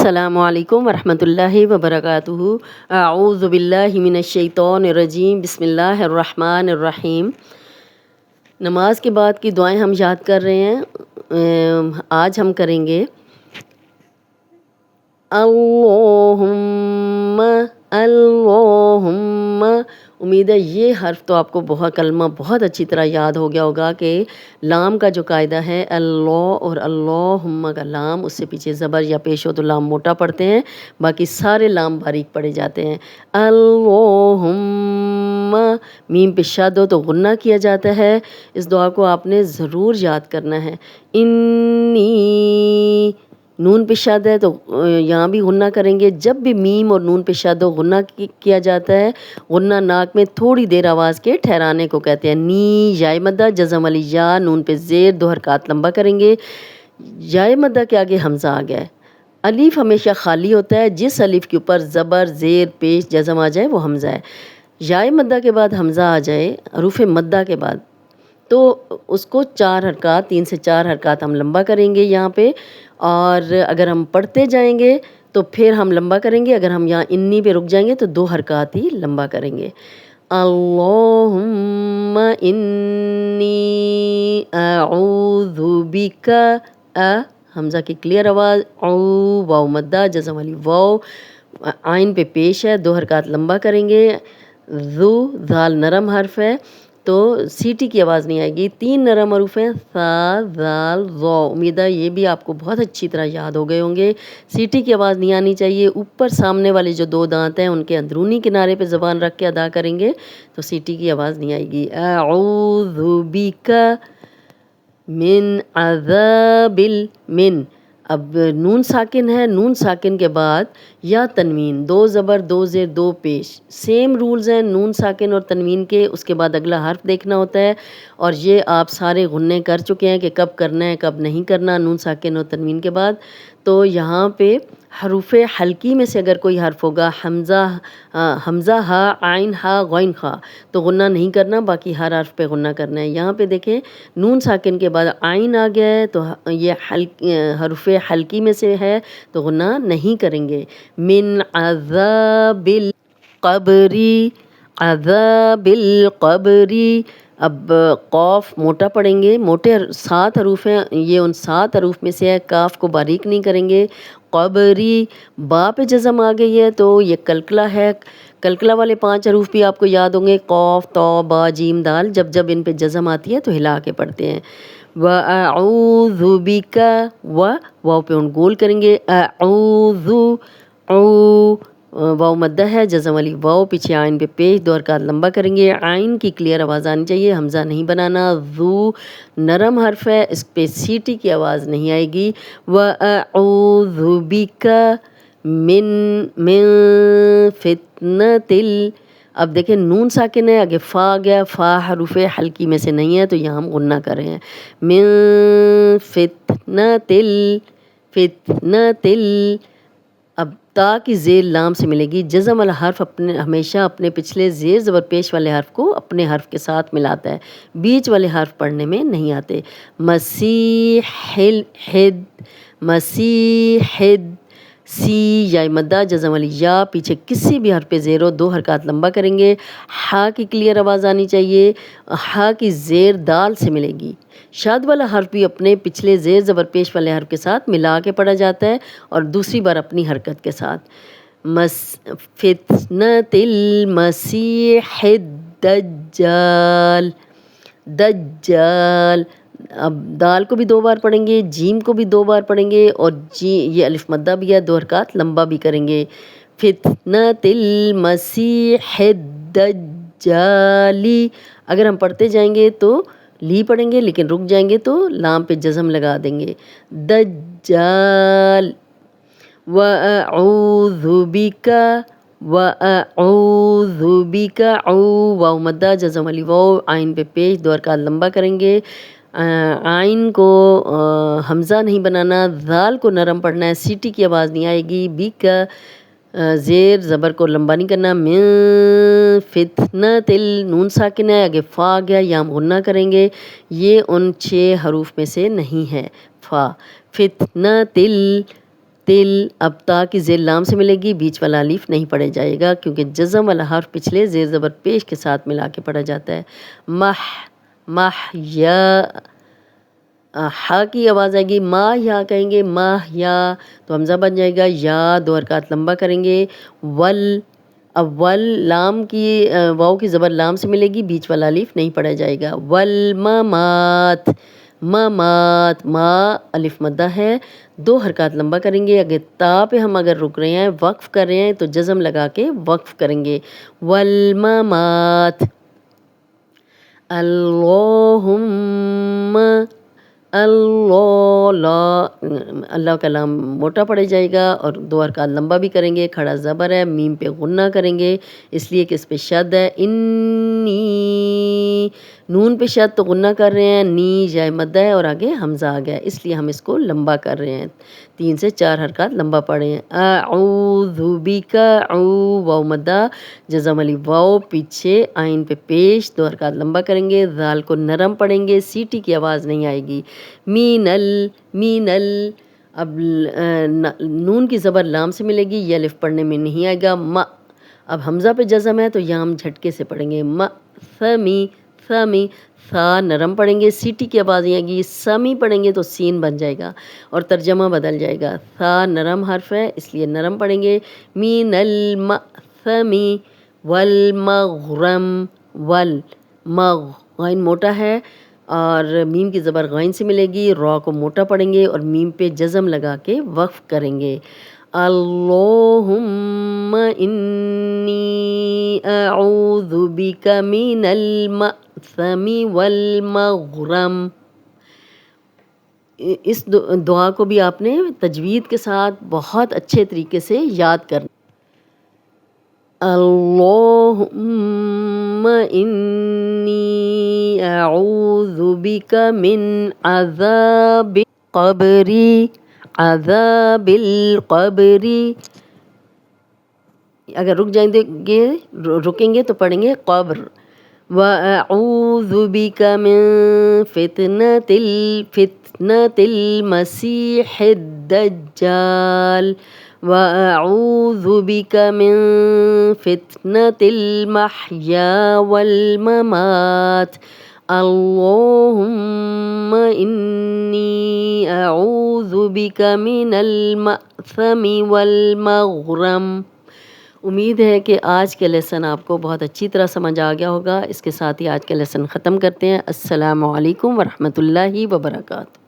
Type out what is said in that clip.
अस्सलामु अलैकुम वरहमतुल्लाहि वबरकातुहू। अऊज़ु बिल्लाहि मिनश्शैतानिर्रजीम। बिस्मिल्लाहिर्रहमानिर्रहीम। नमाज के बाद की दुआएं हम याद कर रहे हैं। आज हम करेंगे अल्लाहुम्मा अल्लाहुम्मा। उम्मीद है ये हर्फ तो आपको कलमा बहुत अच्छी तरह याद हो गया होगा कि लाम का जो कायदा है अल्लाह और अल्लाहुम्मा का लाम, उससे पीछे ज़बर या पेश हो तो लाम मोटा पढ़ते हैं, बाकी सारे लाम बारीक पढ़े जाते हैं। अल्लाहुम्मा, मीम पे शद हो तो गुन्ना किया जाता है। इस दुआ को आपने ज़रूर याद करना है। इन्नी, नून पे शद है तो यहाँ भी गुन्ना करेंगे। जब भी मीम और नून पे शद हो गुन्ना किया जाता है। गुन्ना नाक में थोड़ी देर आवाज़ के ठहराने को कहते हैं। नी याय मद्दा जज़म वाली या, नून पे ज़ेर, 2 हरकत लंबा करेंगे। याय मद्दा के आगे हमज़ा आ गया है। अलीफ हमेशा खाली होता है, जिस अलीफ के ऊपर ज़बर, ज़ेर, पेश, जज़म आ जाए वो हमज़ा है। याय मद्दा के बाद हमज़ा आ जाए हरूफ मद्दा के बाद तो उसको 4 हरकत, 3 से 4 हरकत हम लंबा करेंगे यहाँ पे। और अगर हम पढ़ते जाएंगे तो फिर हम लंबा करेंगे। अगर हम यहाँ इन्नी पे रुक जाएंगे तो 2 हरकत ही लंबा करेंगे। अल्लाहुम्मा इन्नी अऊज़ु बिका, हमज़ा की क्लियर आवाज़, औ वाव मद्दा जज़म वाली वाव, आइन पे पेश है, 2 हरकत लंबा करेंगे। ज़ू ज़ाल नरम हर्फ है तो सीटी की आवाज़ नहीं आएगी। 3 नरम हरूफ हैं, सा ज़ाल ज़ौ। उम्मीद है ये भी आपको बहुत अच्छी तरह याद हो गए होंगे। सीटी की आवाज़ नहीं आनी चाहिए। ऊपर सामने वाले जो 2 दांत हैं उनके अंदरूनी किनारे पे ज़बान रख के अदा करेंगे तो सीटी की आवाज़ नहीं आएगी। अऊज़ु बिका मिन अज़ाबिल मिन। अब नून साकिन है, नून साकिन के बाद या तनवीन, 2 ज़बर, 2 ज़ेर, 2 पेश। सेम रूल्स हैं नून साकिन और तनवीन के। उसके बाद अगला हर्फ देखना होता है और ये आप सारे गुन्ने कर चुके हैं कि कब करना है कब नहीं करना नून साकिन और तनवीन के बाद। तो यहाँ पे हरूफ हल्की में से अगर कोई हर्फ होगा, हमज़ा हा, आइन हा, गौइन खा, तो गुन्ना नहीं करना, बाकी हर हर्फ पे गुन्ना करना है। यहाँ पे देखें नून साकिन के बाद आइन आ गया है तो ये हरूफ हल्की में से है तो गुन्ना नहीं करेंगे। मिन अज़ाबिल क़ब्री, अज़ाबिल क़ब्री। अब कौफ मोटा पढ़ेंगे, मोटे 7 हरूफ हैं, ये उन 7 हरूफ में से है। काफ को बारीक नहीं करेंगे। क़ब्री, बा पे जज़म आ गई है तो ये कलकला है। कलकला वाले 5 हरूफ भी आपको याद होंगे, कौफ, तौ, बा, जीम, दाल। जब जब इन पे जज़म आती है तो हिला के पढ़ते हैं। व अऊज़ु बिका, व वाव पे उन गोल करेंगे। अऊज़ु, औ वाव मद्दा है, जज़म वाली वाव, पीछे आइन पे पेश, 2 हरकत लंबा करेंगे। आइन की क्लियर आवाज़ आनी चाहिए, हमज़ा नहीं बनाना। ज़ू नरम हर्फ है, इस पे सीटी की आवाज़ नहीं आएगी। व अऊज़ु बिका मिन फितनतिल। अब देखें नून साकिन है, आगे फ़ा आ गया, फ़ा हरूफ हल्की में से नहीं है तो यहाँ हम गुन्ना कर रहे हैं। मिन फितनतिल, फितनतिल। अब ता की ज़ेर लाम से मिलेगी। जज़म वाला हर्फ हमेशा अपने पिछले ज़ेर ज़बर पेश वाले हर्फ को अपने हर्फ के साथ मिलाता है, बीच वाले हर्फ पढ़ने में नहीं आते। मसीहिल हिद, मसीहिद, सी या मद्दा जज़म वाली या, पीछे किसी भी हर्फ पे ज़ेर हो 2 हरकत लंबा करेंगे। हा की क्लियर आवाज़ आनी चाहिए, हा की ज़ेर दाल से मिलेगी। शाद वाला हर्फ भी अपने पिछले ज़ेर ज़बर पेश वाले हर्फ के साथ मिला के पढ़ा जाता है और दूसरी बार अपनी हरकत के साथ। फितनतिल मसीहिद दज्जाल, दज्जाल। अब दाल को भी 2 बार पढ़ेंगे, जीम को भी 2 बार पढ़ेंगे और जी ये अलिफ मद्दा भी है, 2 हरकत लंबा भी करेंगे। फितनतिल मसीहिद दज्जाली। अगर हम पढ़ते जाएंगे तो ली पढ़ेंगे, लेकिन रुक जाएंगे तो लाम पे जज़म लगा देंगे। दज्जाल। व अऊज़ु बिका, व अऊज़ु बिका, औ वाव मद्दा जज़म वाली वाव, आइन पे पेश, 2 हरकत लंबा करेंगे। आइन को हमज़ा नहीं बनाना, ज़ाल को नरम पढ़ना है, सीटी की आवाज़ नहीं आएगी। बिका ज़ेर ज़बर को लंबा नहीं करना। मिन फितनतिल, नून साकिन है, आगे फ़ा आ गया, यहाँ हम गुन्ना करेंगे। ये उन 6 हरूफ में से नहीं है फ़ा। फितनतिल تل، اب تا کی زیر لام سے ملے گی، بیچ والا الف نہیں پڑھا جائے گا کیونکہ جزم والا حرف پچھلے زیر زبر پیش کے ساتھ ملا کے پڑھا جاتا ہے۔ مح یا، ہا کی آواز آئے گی، ماہ یا کہیں گے، ماہ یا، تو حمزہ بن جائے گا یا، 2 حرکات لمبا کریں گے۔ اب لام کی واؤ کی زبر لام سے ملے گی، بیچ والا الف نہیں پڑھا جائے گا۔ والممات، ممات، ما الف مدہ ہے، 2 حرکات لمبا کریں گے۔ اگر تا پہ ہم رک رہے ہیں، وقف کر رہے ہیں تو جزم لگا کے وقف کریں گے۔ والممات، اللہم، اللہ کا لام موٹا پڑ جائے گا اور 2 حرکات لمبا بھی کریں گے۔ کھڑا زبر ہے، میم پہ غنہ کریں گے اس لیے کہ اس پہ شد ہے۔ انی، نون پہ شد تو غنہ کر رہے ہیں، نی جائے مدہ ہے اور آگے حمزہ آ گیا اس لیے ہم اس کو لمبا کر رہے ہیں، 3 سے 4 حرکات لمبا پڑے ہیں۔ اعوذ بک، واو مدہ، جزم والی واو پیچھے آئین پہ پیش، 2 حرکات لمبا کریں گے، ذال کو نرم پڑھیں گے، سیٹی کی آواز نہیں آئے گی۔ مینل، اب نون کی زبر لام سے ملے گی، یہ الف پڑھنے میں نہیں آئے گا۔ اب حمزہ پہ جزم ہے تو یہاں ہم جھٹکے سے پڑھیں گے۔ سمی، سا نرم پڑھیں گے، سیٹی کی آواز نہیں آئے گی، سمی پڑھیں گے تو سین بن جائے گا اور ترجمہ بدل جائے گا۔ سا نرم حرف ہے اس لیے نرم پڑھیں گے۔ مین المأثمی والمغرم، غین موٹا ہے اور میم کی زبر غین سے ملے گی، را کو موٹا پڑھیں گے اور میم پہ جزم لگا کے وقف کریں گے۔ اللہم انی اعوذ بک من المأثم والمغرم۔ اس دعا کو بھی آپ نے تجوید کے ساتھ بہت اچھے طریقے سے یاد کرنا۔ اللہم انی اعوذ بک من عذاب قبری، عذاب القبری، اگر رکیں گے تو پڑھیں گے قبر۔ وَأَعُوذُ بِكَ مِن فِتْنَةِ الْمَسِيحِ الدَّجَّالِ، وَأَعُوذُ بِكَ مِن فِتْنَةِ الْمَحْيَا وَالْمَمَاتِ، اللہم انی اعوذ بک من المأثم والمغرم۔ امید ہے کہ آج کے لیسن آپ کو بہت اچھی طرح سمجھ آ گیا ہوگا۔ اس کے ساتھ ہی آج کا لیسن ختم کرتے ہیں۔ السلام علیکم ورحمۃ اللہ وبرکاتہ۔